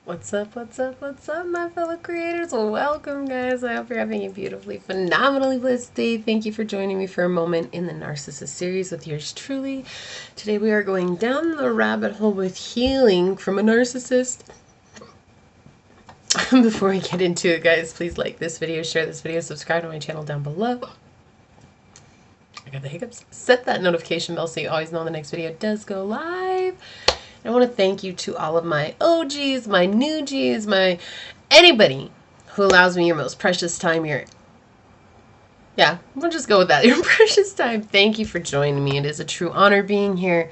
What's up, what's up, what's up, my fellow creators? Welcome, guys. I hope you're having a beautifully, phenomenally blessed day. Thank you for joining me for a moment in the Narcissist series with yours truly. Today we are going down the rabbit hole with healing from a narcissist. Before we get into it, guys, please like this video, share this video, subscribe to my channel down below. I got the hiccups. Set that notification bell so you always know when the next video does go live. I want to thank you to all of my OGs, my new Gs, anybody who allows me your most precious time. We'll just go with that. Your precious time. Thank you for joining me. It is a true honor being here.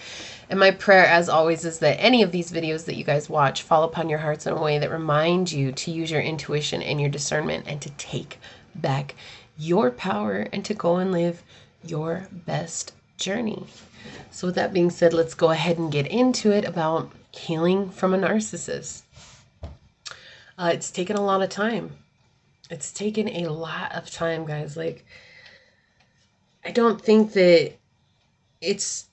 And my prayer, as always, is that any of these videos that you guys watch fall upon your hearts in a way that reminds you to use your intuition and your discernment and to take back your power and to go and live your best journey. So with that being said, let's go ahead and get into it about healing from a narcissist. It's taken a lot of time. It's taken a lot of time, guys. Like, I don't think that it's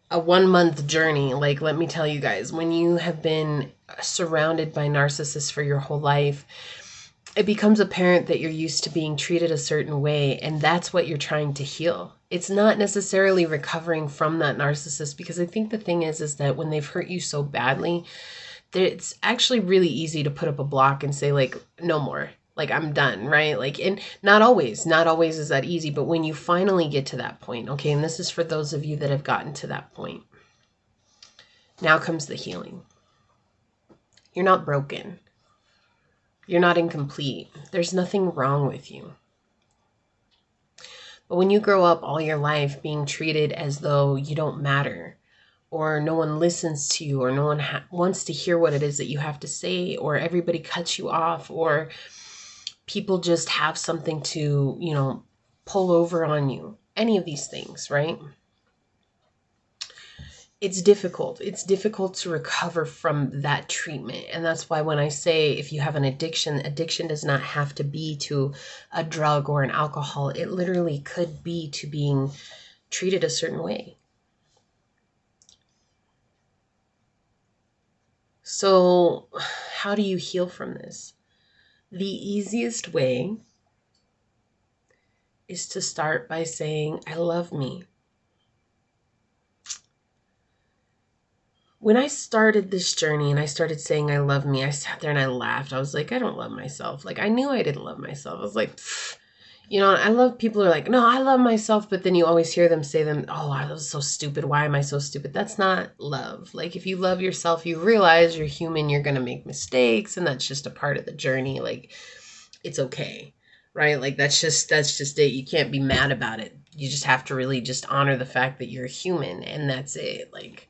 a 1 month journey. Like, let me tell you guys, when you have been surrounded by narcissists for your whole life, it becomes apparent that you're used to being treated a certain way, and that's what you're trying to heal. It's not necessarily recovering from that narcissist, because I think the thing is that when they've hurt you so badly, it's actually really easy to put up a block and say, like, no more. Like, I'm done, right? Like, and not always is that easy, but when you finally get to that point, okay, and this is for those of you that have gotten to that point, now comes the healing. You're not broken. You're not incomplete. There's nothing wrong with you. But when you grow up all your life being treated as though you don't matter, or no one listens to you, or no one wants to hear what it is that you have to say, or everybody cuts you off, or people just have something to, pull over on you, any of these things, right? It's difficult. It's difficult to recover from that treatment. And that's why when I say if you have an addiction does not have to be to a drug or an alcohol. It literally could be to being treated a certain way. So how do you heal from this? The easiest way is to start by saying, I love me. When I started this journey and I started saying I love me, I sat there and I laughed. I was like, I don't love myself. Like, I knew I didn't love myself. I was like, I love people who are like, no, I love myself. But then you always hear them say oh, I was so stupid. Why am I so stupid? That's not love. Like, if you love yourself, you realize you're human, you're going to make mistakes. And that's just a part of the journey. Like, it's okay, right? Like, that's just it. You can't be mad about it. You just have to really just honor the fact that you're human, and that's it. Like,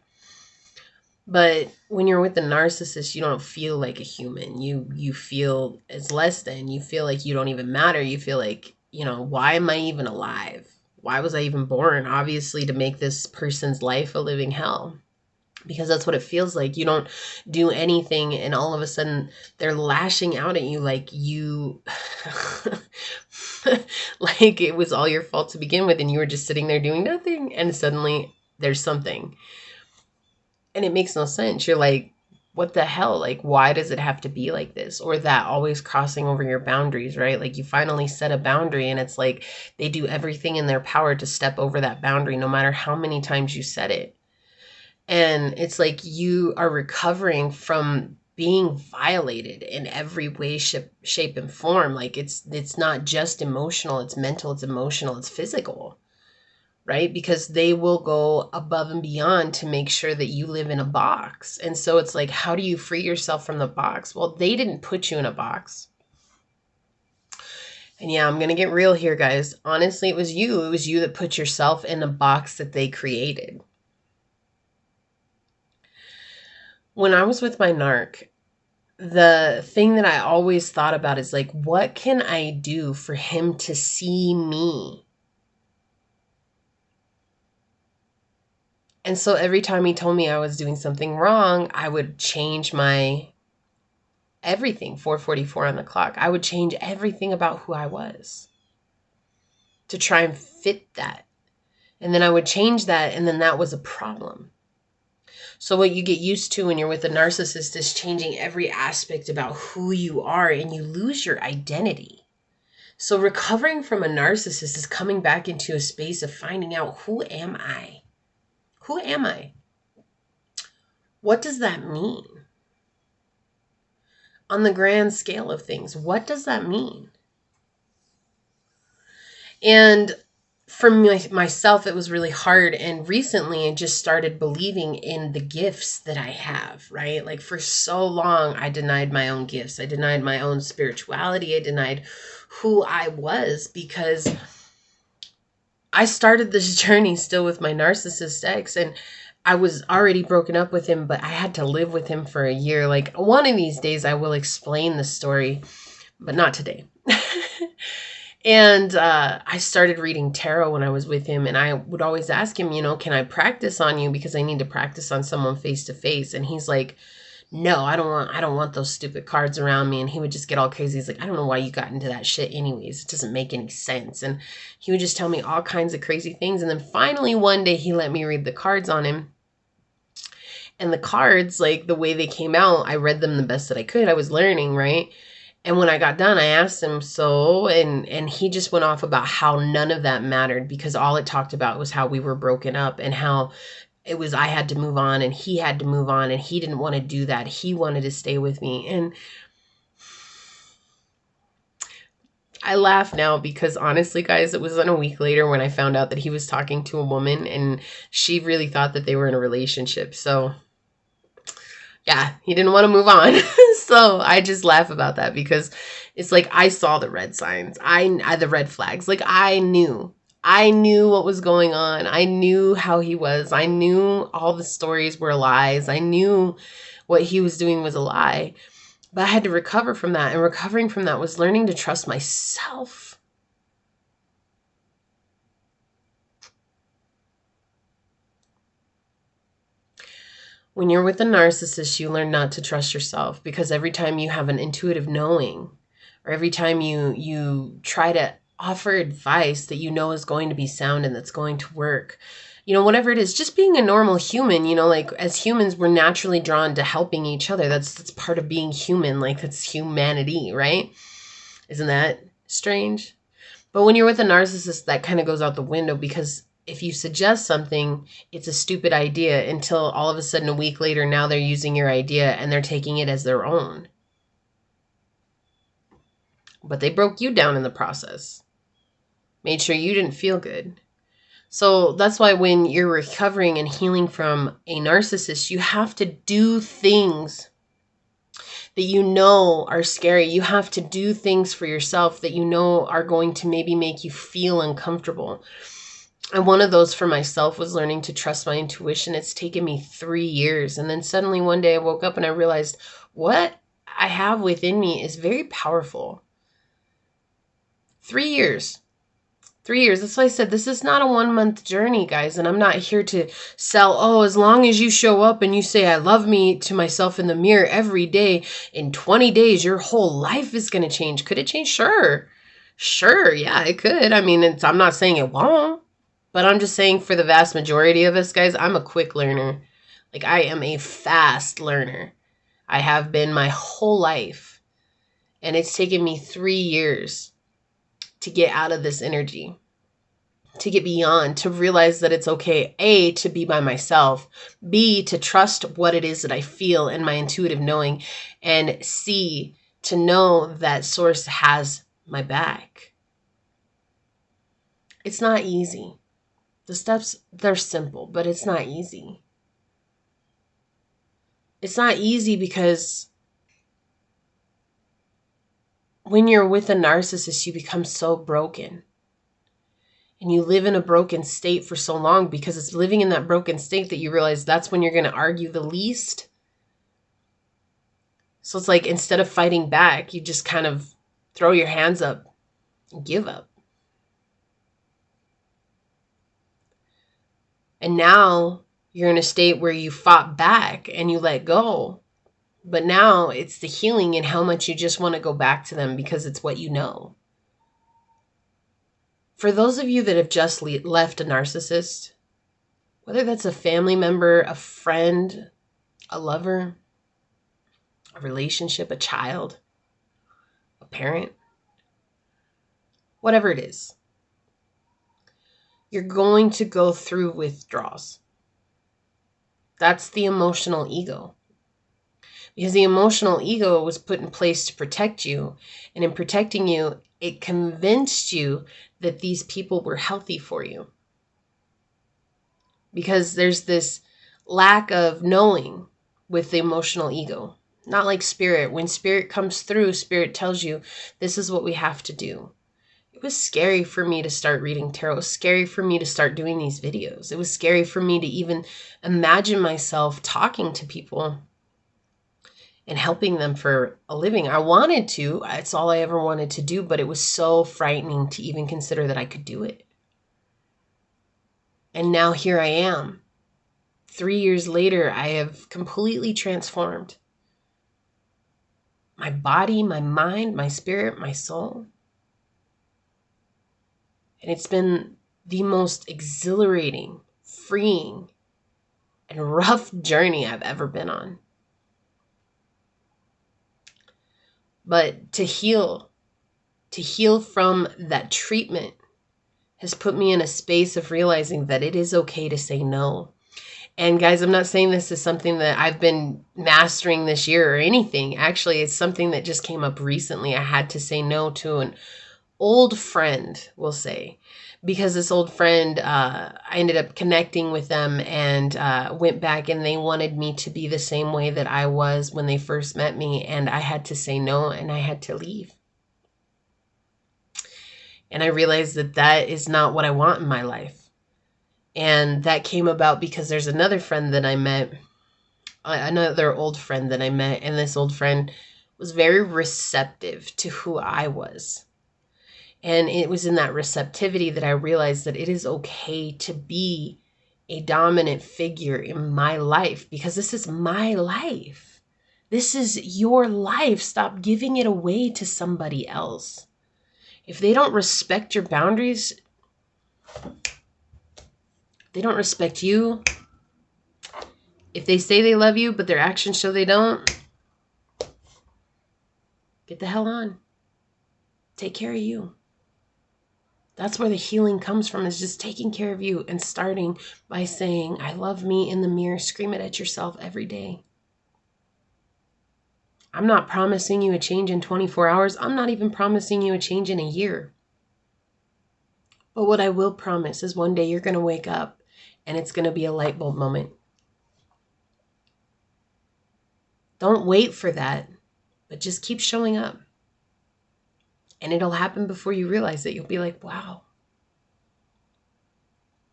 but when you're with a narcissist, you don't feel like a human. You feel as less than. You feel like you don't even matter. You feel like, why am I even alive? Why was I even born? Obviously, to make this person's life a living hell. Because that's what it feels like. You don't do anything, and all of a sudden they're lashing out at you like you like it was all your fault to begin with, and you were just sitting there doing nothing, and suddenly there's something. And it makes no sense. You're like, what the hell? Like, why does it have to be like this? Or that, always crossing over your boundaries, right? Like, you finally set a boundary, and it's like they do everything in their power to step over that boundary, no matter how many times you set it. And it's like you are recovering from being violated in every way, shape, and form. Like, it's not just emotional, it's mental, it's emotional, it's physical. Right? Because they will go above and beyond to make sure that you live in a box. And so it's like, how do you free yourself from the box? Well, they didn't put you in a box. And yeah, I'm going to get real here, guys. Honestly, it was you. It was you that put yourself in a box that they created. When I was with my narc, the thing that I always thought about is like, what can I do for him to see me? And so every time he told me I was doing something wrong, I would change my everything, 4:44 on the clock. I would change everything about who I was to try and fit that. And then I would change that, and then that was a problem. So what you get used to when you're with a narcissist is changing every aspect about who you are, and you lose your identity. So recovering from a narcissist is coming back into a space of finding out, who am I? Who am I? What does that mean? On the grand scale of things, what does that mean? And for myself, it was really hard. And recently, I just started believing in the gifts that I have, right? Like for so long, I denied my own gifts. I denied my own spirituality. I denied who I was, because I started this journey still with my narcissist ex, and I was already broken up with him, but I had to live with him for a year. Like one of these days, I will explain the story, but not today. And I started reading tarot when I was with him, and I would always ask him, can I practice on you, because I need to practice on someone face to face. And he's like, no, I don't want those stupid cards around me. And he would just get all crazy. He's like, I don't know why you got into that shit anyways. It doesn't make any sense. And he would just tell me all kinds of crazy things. And then finally one day he let me read the cards on him. And the cards, like the way they came out, I read them the best that I could. I was learning, right? And when I got done, I asked him, and he just went off about how none of that mattered, because all it talked about was how we were broken up, and how it was I had to move on and he had to move on, and he didn't want to do that. He wanted to stay with me. And I laugh now because honestly, guys, it was a week later when I found out that he was talking to a woman, and she really thought that they were in a relationship. So yeah, he didn't want to move on. So I just laugh about that, because it's like I saw the red signs, the red flags. Like I knew what was going on. I knew how he was. I knew all the stories were lies. I knew what he was doing was a lie. But I had to recover from that. And recovering from that was learning to trust myself. When you're with a narcissist, you learn not to trust yourself, because every time you have an intuitive knowing, or every time you try to offer advice that is going to be sound and that's going to work, whatever it is, just being a normal human, like as humans, we're naturally drawn to helping each other. That's part of being human. Like that's humanity, right? Isn't that strange? But when you're with a narcissist, that kind of goes out the window, because if you suggest something, it's a stupid idea, until all of a sudden a week later, now they're using your idea and they're taking it as their own. But they broke you down in the process. Made sure you didn't feel good. So that's why when you're recovering and healing from a narcissist, you have to do things that are scary. You have to do things for yourself that are going to maybe make you feel uncomfortable. And one of those for myself was learning to trust my intuition. It's taken me 3 years. And then suddenly one day I woke up and I realized what I have within me is very powerful. 3 years. 3 years. That's why I said this is not a 1-month journey, guys. And I'm not here to sell, as long as you show up and you say, I love me to myself in the mirror every day, in 20 days, your whole life is going to change. Could it change? Sure. Sure. Yeah, it could. I mean, I'm not saying it won't. But I'm just saying, for the vast majority of us, guys, I'm a quick learner. Like I am a fast learner. I have been my whole life. And it's taken me 3 years to get out of this energy, to get beyond, to realize that it's okay, A, to be by myself, B, to trust what it is that I feel and my intuitive knowing, and C, to know that Source has my back. It's not easy. The steps, they're simple, but it's not easy. It's not easy because when you're with a narcissist, you become so broken. And you live in a broken state for so long, because it's living in that broken state that you realize that's when you're going to argue the least. So it's like, instead of fighting back, you just kind of throw your hands up and give up. And now you're in a state where you fought back and you let go. But now it's the healing and how much you just want to go back to them, because it's what you know. For those of you that have just left a narcissist, Whether that's a family member, a friend, a lover, a relationship, a child, a parent, whatever it is, you're going to go through withdrawals. That's the emotional ego. Because the emotional ego was put in place to protect you. And in protecting you, it convinced you that these people were healthy for you. Because there's this lack of knowing with the emotional ego. Not like spirit. When spirit comes through, spirit tells you, this is what we have to do. It was scary for me to start reading tarot. It was scary for me to start doing these videos. It was scary for me to even imagine myself talking to people and helping them for a living. I wanted to. It's all I ever wanted to do, but it was so frightening to even consider that I could do it. And now here I am. 3 years later, I have completely transformed my body, my mind, my spirit, my soul. And it's been the most exhilarating, freeing, and rough journey I've ever been on. But to heal from that treatment has put me in a space of realizing that it is okay to say no. And guys, I'm not saying this is something that I've been mastering this year or anything. Actually, it's something that just came up recently. I had to say no to an old friend, we'll say, because this old friend, I ended up connecting with them and went back, and they wanted me to be the same way that I was when they first met me. And I had to say no, and I had to leave. And I realized that that is not what I want in my life. And that came about because there's another friend that I met, another old friend that I met, and this old friend was very receptive to who I was. And it was in that receptivity that I realized that it is okay to be a dominant figure in my life, because this is my life. This is your life. Stop giving it away to somebody else. If they don't respect your boundaries, they don't respect you. If they say they love you, but their actions show they don't, get the hell on. Take care of you. That's where the healing comes from, is just taking care of you and starting by saying, I love me in the mirror. Scream it at yourself every day. I'm not promising you a change in 24 hours. I'm not even promising you a change in a year. But what I will promise is one day you're going to wake up and it's going to be a light bulb moment. Don't wait for that, but just keep showing up. And it'll happen before you realize it. You'll be like, wow,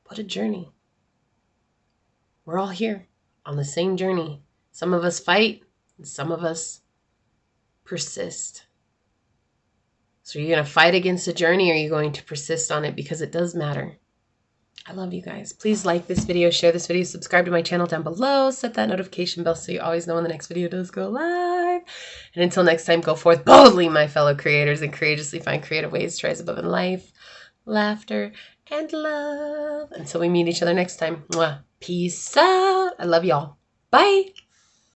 what a journey. We're all here on the same journey. Some of us fight and some of us persist. So you're going to fight against the journey, or are you going to persist on it? Because it does matter. I love you guys. Please like this video, share this video, subscribe to my channel down below, set that notification bell so you always know when the next video does go live. And until next time, go forth boldly, my fellow creators, and courageously find creative ways to rise above in life, laughter, and love. Until we meet each other next time. Mwah. Peace out. I love y'all. Bye.